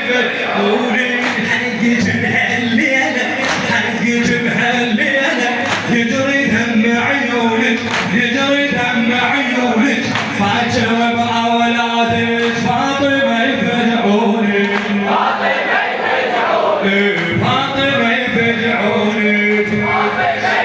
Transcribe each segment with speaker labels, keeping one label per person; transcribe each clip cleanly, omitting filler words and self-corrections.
Speaker 1: يفرحوني حنجي بهالليلة حنجي بهالليلة يجري دم عيونك يجري دم عيونك باكر بأولادك فاطمة يفرحوني فاطمة يفرحوني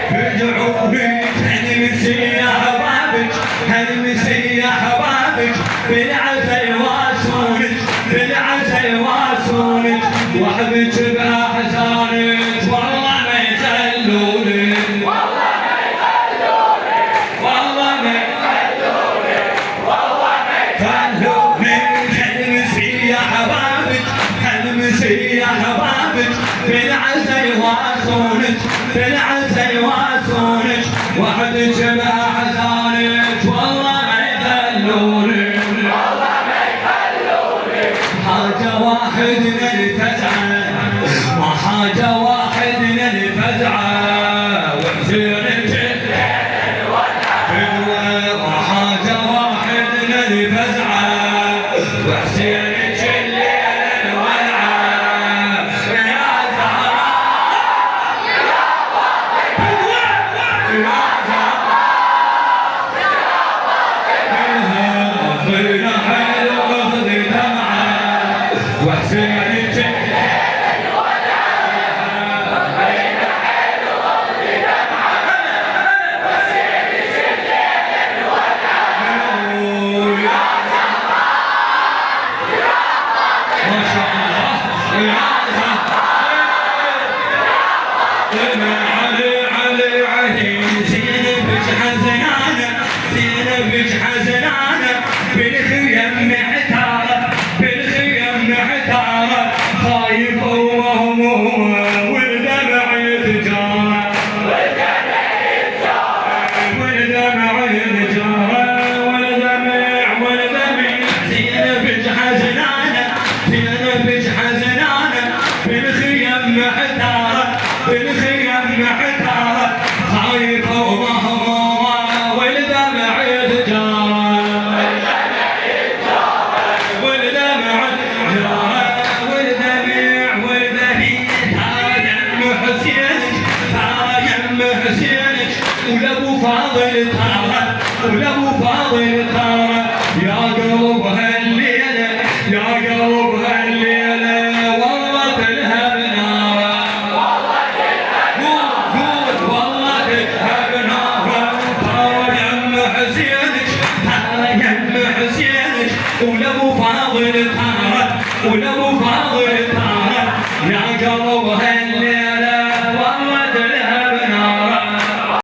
Speaker 1: فجعوني هالمسي يا حبابك هالمسي يا حبابك بالعزا يواسونك بالعزا يواسونك وحدك بأحزانك والله ما يخلونك والله ما يخلونك والله ما يخلونك والله ما يخلونك هالمسي يا حبابك هالمسي يا حبابك بالعزا يواسونك بالعزا يواسونك وحدك بأحزانك والله ما يخلونك والله ما يخلونك حاجة واحدنا الفزعة وحاجة واحدنا الفزعة وحسينك الليل والعافية وحاجة واحدنا الفزعة وحسينك الليل والعافية يا زهراء يا فاطمة يا وحسينك الليل والعافية بين حيل وغض دمعة وحسينك الليل والعافية يا زهراء يا فاطمة ما شاء الله يا زهراء علي علي زينبك حزنانة زينبك حزنانة بالخيم محتارة بالخيم محتارة خايفة ومهمومة والدمع يتجارى والدمع يتجارى والدمع زينبك حزنانة زينبك حزنانة بالخيم محتارة بالخيم محتارة خايفة ومهمومة والدمع يتجارى والدمع يتجارى والدمع هذا يم حسينك هذا يم حسينك ولابو فاضل طارة ولابو فاضل طارة يا قلب هالليلة يا قلب هالليلة والله تلهب نارة والله تلهب قول والله تلهب نارة هذا يم حسينك هذا يم حسينك ولابو فاضل طارة ولابو فاضل طارة يا قلب هالليلة